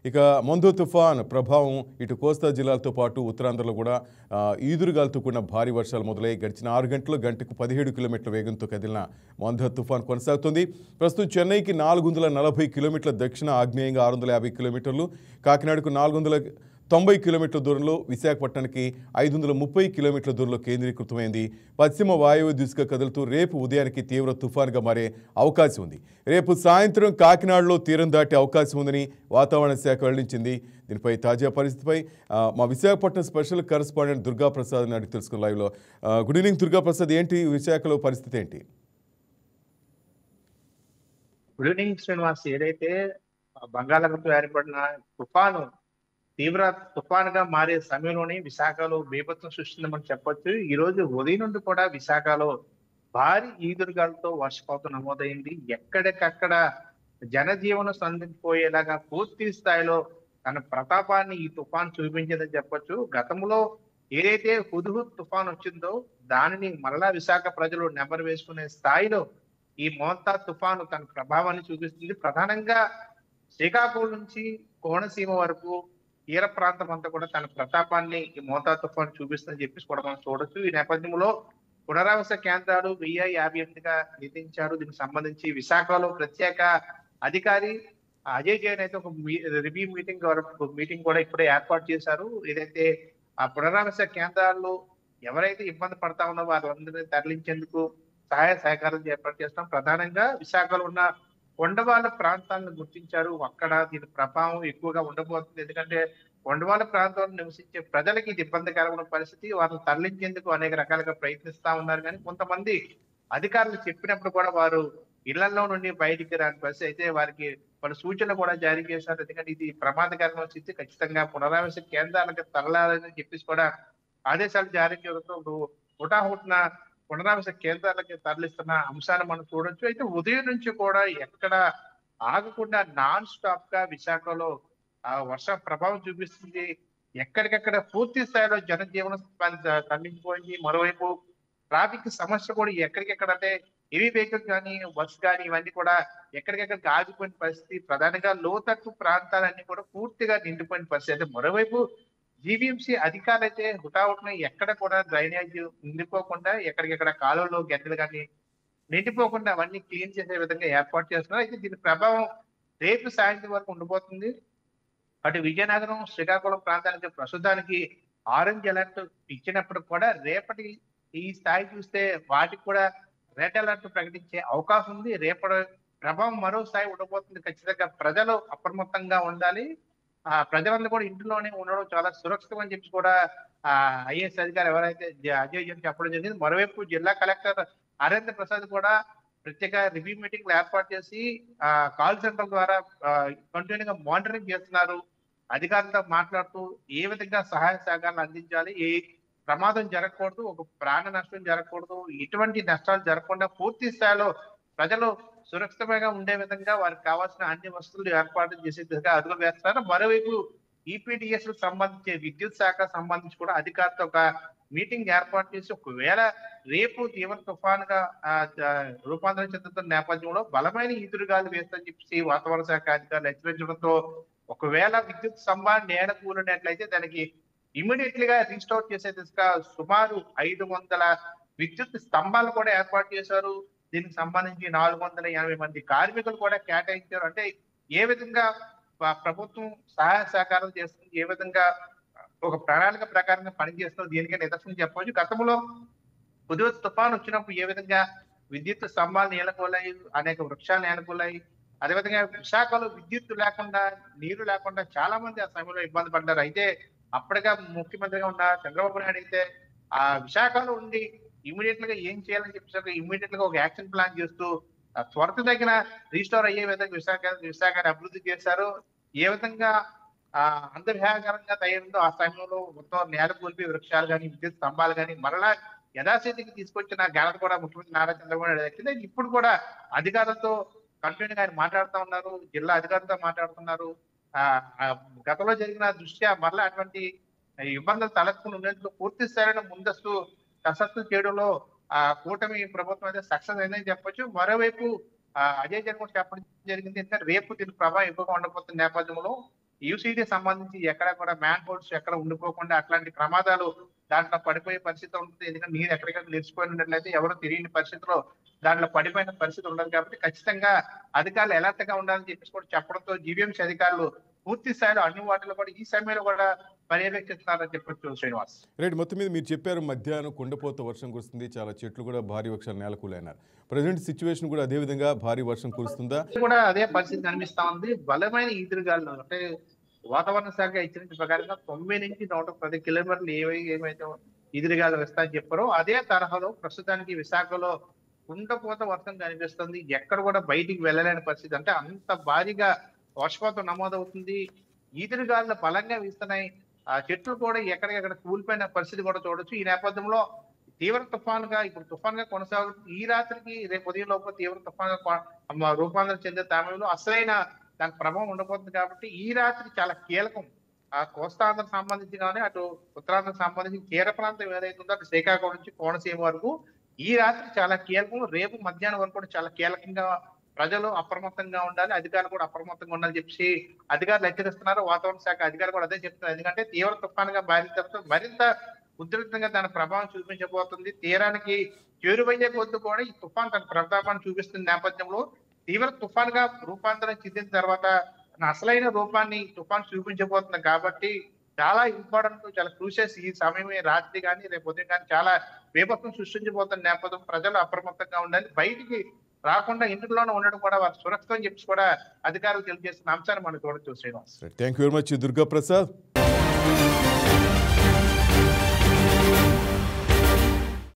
ఇక మొందు తుఫాన్ ప్రభావం ఇటు కోస్తా జిల్లాలతో పాటు ఉత్తరాంధ్రలో కూడా ఈదురుగాలతో కూడిన భారీ వర్షాలు మొదలై గడిచిన 6 గంటల్లో గంటకు 17 కిలోమీటర్ల వేగంతో కదిలిన మొందు తుఫాన్ కొనసాగుతుంది. ప్రస్తుతం చెన్నైకి 440 కిలోమీటర్ల దక్షిణ ఆగ్నేయంగా 650 కిలోమీటర్లు, కాకినాడకు 490 కిలోమీటర్ల దూరంలో, విశాఖపట్నానికి 530 కిలోమీటర్ల దూరంలో కేంద్రీకృతమైంది. పశ్చిమ వాయువ్య దిశగా కదులుతూ రేపు ఉదయానికి తీవ్ర తుఫాన్గా మారే అవకాశం ఉంది. రేపు సాయంత్రం కాకినాడలో తీరం దాటే అవకాశం ఉందని వాతావరణ శాఖ వెల్లడించింది. దీనిపై తాజా పరిస్థితిపై మా విశాఖపట్నం స్పెషల్ కరెస్పాండెంట్ దుర్గాప్రసాద్ అడిగి తెలుసుకున్న లైవ్లో. గుడ్ ఈవినింగ్ దుర్గాప్రసాద్, ఏంటి విశాఖలో పరిస్థితి ఏంటి? Good evening Srinivas. ఏదైతే బంగాళాఖాతంలో ఏర్పడిన తుఫాను తీవ్ర తుఫానుగా మారే సమయంలోనే విశాఖలో బీభత్సం సృష్టిందని చెప్పొచ్చు. ఈ రోజు ఉదయం నుండి కూడా విశాఖలో భారీ ఈదురుగాలతో వర్షపాతం నమోదైంది. ఎక్కడికక్కడ జనజీవనం స్తంభించిపోయేలాగా పూర్తి స్థాయిలో తన ప్రతాపాన్ని ఈ తుఫాన్ చూపించిందని చెప్పొచ్చు. గతంలో ఏదైతే హుద్హుద్ తుఫాన్ వచ్చిందో దానిని మరలా విశాఖ ప్రజలు నెంబర్ వేసుకునే స్థాయిలో ఈ మోంతా తుఫాను తన ప్రభావాన్ని చూపిస్తుంది. ప్రధానంగా శ్రీకాకుళం నుంచి కోనసీమ వరకు తీర ప్రాంతం అంతా కూడా తన ప్రతాపాన్ని ఈ మోంతా తుఫాను చూపిస్తుందని చెప్పేసి కూడా మనం చూడొచ్చు. ఈ నేపథ్యంలో పునరావాస కేంద్రాలు 1058గా నిర్ణయించారు. దీనికి సంబంధించి విశాఖలో ప్రత్యేక అధికారి అజయ్ జైన్ అయితే ఒక రివ్యూ మీటింగ్ కూడా ఇప్పుడే ఏర్పాటు చేశారు. ఏదైతే ఆ పునరావాస కేంద్రాల్లో ఎవరైతే ఇబ్బంది పడతా ఉన్నో వారందరినీ తరలించేందుకు సహాయ సహకారాలు ఏర్పాటు చేస్తాం. ప్రధానంగా విశాఖలో ఉన్న కొండవాళ్ళ ప్రాంతాలను గుర్తించారు. అక్కడ దీని ప్రభావం ఎక్కువగా ఉండబోతుంది. ఎందుకంటే కొండవాళ్ళ ప్రాంతాల్లో నివసించే ప్రజలకి ఇది ఇబ్బందికరమైన పరిస్థితి. వారిని తరలించేందుకు అనేక రకాలుగా ప్రయత్నిస్తా ఉన్నారు. కానీ కొంతమంది అధికారులు చెప్పినప్పుడు కూడా వారు ఇళ్లలో నుండి బయటికి రాని పరిస్థితి. అయితే వారికి పలు సూచనలు కూడా జారీ చేశారు. ఎందుకంటే ఇది ప్రమాదకరమైన స్థితి, ఖచ్చితంగా పునరావాస కేంద్రాలకు తరలాలని చెప్పేసి కూడా ఆదేశాలు జారీ చేయడంతో హుటాహుటిన పునరావాస కేంద్రాలకి తరలిస్తున్న అంశాన్ని మనం చూడొచ్చు. అయితే ఉదయం నుంచి కూడా ఎక్కడ ఆగకుండా నాన్ స్టాప్ గా విశాఖలో వర్ష ప్రభావం చూపిస్తుంది. ఎక్కడికక్కడ పూర్తి స్థాయిలో జనజీవనం స్తంభించిపోయింది. మరోవైపు ట్రాఫిక్ సమస్య కూడా ఎక్కడికెక్కడ అంటే హెవీ వెహికల్ కానీ బస్ కానీ ఇవన్నీ కూడా ఎక్కడికెక్కడికి ఆగిపోయిన పరిస్థితి. ప్రధానంగా లోతట్టు ప్రాంతాలన్నీ కూడా పూర్తిగా నిండిపోయిన పరిస్థితి. అయితే మరోవైపు జీవీఎంసీ అధికారులు అయితే హుటాహుటిన ఎక్కడ కూడా డ్రైనేజ్ నిండిపోకుండా, ఎక్కడికెక్కడ కాలువలో గడ్డలు కానీ నిండిపోకుండా అవన్నీ క్లీన్ చేసే విధంగా ఏర్పాటు చేస్తున్నారు. అయితే దీని ప్రభావం రేపు సాయంత్రం వరకు ఉండబోతుంది. అటు విజయనగరం, శ్రీకాకుళం ప్రాంతానికి ప్రస్తుతానికి ఆరెంజ్ అలర్ట్ ఇచ్చినప్పుడు కూడా రేపటి ఈ స్థాయి చూస్తే వాటికి కూడా రెడ్ అలర్ట్ ప్రకటించే అవకాశం ఉంది. రేపటి ప్రభావం మరో స్థాయి ఉండబోతుంది. ఖచ్చితంగా ప్రజలు అప్రమత్తంగా ఉండాలి. ప్రజలందరూ కూడా ఇంట్లోనే ఉండడం చాలా సురక్షితం అని చెప్పి కూడా ఐఏఎస్ అధికారి ఎవరైతే అజయ్ జైన్ చెప్పడం జరిగింది. మరోవైపు జిల్లా కలెక్టర్ హరేంద్ర ప్రసాద్ కూడా ప్రత్యేక రివ్యూ మీటింగ్లు ఏర్పాటు చేసి కాల్ సెంటర్ ద్వారా కంటిన్యూగా మానిటరింగ్ చేస్తున్నారు. అధికారులతో మాట్లాడుతూ ఏ విధంగా సహాయ సహకారాలు అందించాలి, ఏ ప్రమాదం జరగకూడదు, ఒక ప్రాణ నష్టం జరగకూడదు, ఎటువంటి నష్టాలు జరగకుండా పూర్తి స్థాయిలో ప్రజలు సురక్షితంగా ఉండే విధంగా వారికి కావాల్సిన అన్ని వస్తువులు ఏర్పాటు చేసే విధంగా అదుపు వేస్తున్నారు. మరోవైపు ఈపీడీఎస్ సంబంధించి విద్యుత్ శాఖ సంబంధించి కూడా అధికారులతో ఒక మీటింగ్ ఏర్పాటు చేసి ఒకవేళ రేపు తీవ్ర తుఫానుగా రూపాంతరం చెందుతున్న నేపథ్యంలో బలమైన ఈదురుగాలు వేస్తుందని చెప్పి వాతావరణ శాఖ అధికారులు హెచ్చరించడంతో ఒకవేళ విద్యుత్ స్తంభాన్ని నేల కూలినట్లయితే దానికి ఇమీడియట్లీ గా రీస్టోర్ చేసే దిశగా సుమారు 500 విద్యుత్ స్తంభాలు కూడా ఏర్పాటు చేశారు. దీనికి సంబంధించి 480 మంది కార్మికులు కూడా కేటాయించారు. అంటే ఏ విధంగా ప్రభుత్వం సహాయ సహకారాలు చేస్తుంది, ఏ విధంగా ఒక ప్రణాళిక ప్రకారంగా పనిచేస్తుందో దీనికే నిదర్శనం చెప్పవచ్చు. గతంలో హుద్హుద్ తుఫాన్ వచ్చినప్పుడు ఏ విధంగా విద్యుత్ స్తంభాలు నేలకూలాయి, అనేక వృక్షాలు నేలకూలాయి. అదేవిధంగా విశాఖలో విద్యుత్ లేకుండా, నీరు లేకుండా చాలా మంది ఆ సమయంలో ఇబ్బంది పడ్డారు. అయితే అప్పటిగా ముఖ్యమంత్రిగా ఉన్న చంద్రబాబు నాయుడు అయితే ఆ విశాఖలో ఉండి ఇమీడియట్ గా ఏం చేయాలని చెప్పేసి ఇమీడియట్ గా ఒక యాక్షన్ ప్లాన్ చేస్తూ త్వరితగిన రీస్టోర్ అయ్యే విధంగా విశాఖని అభివృద్ధి చేశారు. ఏ విధంగా అందవిహాకరంగా తయారుందో ఆ సమయంలో మొత్తం నేల కూల్పి వృక్షాలు కానీ, విద్యుత్ స్తంభాలు కానీ మరలా యథాస్థితికి తీసుకొచ్చిన ఘనత కూడా ముఖ్యమంత్రి నారా చంద్రబాబు నాయుడు దక్కింది. ఇప్పుడు కూడా అధికారులతో కంటిన్యూగా ఆయన మాట్లాడుతూ ఉన్నారు, జిల్లా అధికారులతో మాట్లాడుతున్నారు. గతంలో జరిగిన దృష్ట్యా మరలా అటువంటి ఇబ్బందులు తలెత్తుకుని ఉండేందుకు పూర్తి స్థాయిలో ముందస్తు కసరత్తు చేయడంలో కూటమి ప్రభుత్వం అయితే సక్సెస్ అయిందని చెప్పొచ్చు. మరోవైపు అజయ్ జైన్ కూడా చెప్పడం జరిగింది. ఎందుకంటే రేపు దీని ప్రభావం ఎక్కువగా ఉండబోతున్న నేపథ్యంలో యూసీటీ సంబంధించి ఎక్కడ కూడా మ్యాన్ హోల్స్ ఎక్కడ ఉండిపోకుండా అట్లాంటి ప్రమాదాలు దాంట్లో పడిపోయే పరిస్థితి ఉంటుంది. ఎందుకంటే నీరు ఎక్కడికక్కడ నిలిచిపోయినట్లయితే ఎవరు తెలియని పరిస్థితిలో దాంట్లో పడిపోయిన పరిస్థితి ఉండదు కాబట్టి ఖచ్చితంగా అధికారులు అలర్ట్ గా ఉండాలని చెప్పేసి కూడా చెప్పడంతో జీవీఎంసీ అధికారులు పూర్తి స్థాయిలో అన్ని వాటిలో కూడా ఈ సమయంలో కూడా పర్యవేక్షిస్తున్నారని చెప్పొచ్చు శ్రీనివాస్. రైట్, మొత్తం మీద మీరు చెప్పారు మధ్యాహ్నం కుండపోత వర్షం కురుస్తుంది, చాలా చెట్లు కూడా భారీ వర్షాలు నేలకూలన్నారు. ప్రజెంట్ సిచ్యువేషన్ కూడా అదే విధంగా భారీ వర్షం కురుస్తుందా? కూడా అదే పరిస్థితి కనిపిస్తా ఉంది. బలమైన ఈదురుగాలు అంటే వాతావరణ శాఖ హెచ్చరించిన ప్రకారంగా 90 నుంచి 110 కిలోమీటర్లు ఏమైతే ఈదురుగాలు వస్తాయని చెప్పారో అదే తరహాలో ప్రస్తుతానికి విశాఖలో కుండపోత వర్షం కనిపిస్తుంది. ఎక్కడ కూడా బయటికి వెళ్ళలేని పరిస్థితి, అంటే అంత భారీగా వర్షపాతం నమోదవుతుంది. ఈదురుగాలు బలంగా వీస్తున్నాయి. ఆ చెట్లు కూడా ఎక్కడికెక్కడ కూలిపోయిన పరిస్థితి కూడా చూడొచ్చు. ఈ నేపథ్యంలో తీవ్ర తుఫాన్గా కొనసాగుతుంది. ఈ రాత్రికి రేపు ఉదయం లోపల తీవ్ర తుఫాన్గా రూపాంతరం చెందే సమయంలో అసలైన దాని ప్రభావం ఉండబోతుంది కాబట్టి ఈ రాత్రి చాలా కీలకం. ఆ కోస్తాంధ్ర సంబంధించి కానీ అటు ఉత్తరాంధ్ర సంబంధించి తీర ప్రాంతం ఏదైతుందో అటు శ్రీకాకుళం నుంచి కోనసీమ వరకు ఈ రాత్రి చాలా కీలకం. రేపు మధ్యాహ్నం వరకు కూడా చాలా కీలకంగా ప్రజలు అప్రమత్తంగా ఉండాలి, అధికారులు కూడా అప్రమత్తంగా ఉండాలని చెప్పి అధికారులు హెచ్చరిస్తున్నారు. వాతావరణ శాఖ అధికారులు కూడా అదే చెప్తున్నారు. ఎందుకంటే తీవ్ర తుఫానుగా మారిన తర్వాత మరింత ఉధృతంగా దాని ప్రభావం చూపించబోతుంది. తీరానికి చేరువయ్యే కొద్ది కూడా ఈ తుఫాన్ తన ప్రభావాన్ని చూపిస్తున్న నేపథ్యంలో తీవ్ర తుఫాన్గా రూపాంతరం చెందిన తర్వాత అసలైన రూపాన్ని తుఫాన్ చూపించబోతుంది కాబట్టి చాలా ఇంపార్టెంట్, చాలా క్రూషియస్ ఈ సమయమే. రాత్రి కానీ రేపు ఉదయం కానీ చాలా బీభత్సం సృష్టించబోతున్న నేపథ్యం ప్రజలు అప్రమత్తంగా ఉండాలి. బయటికి రాకుండా ఇంటిలోనే ఉండడం కూడా వారు సురక్షితం చెప్పి కూడా అధికారులు తెలియజేస్తున్న అంశాన్ని మనం చూడొచ్చు Srinivas. Thank you very much Durga Prasad.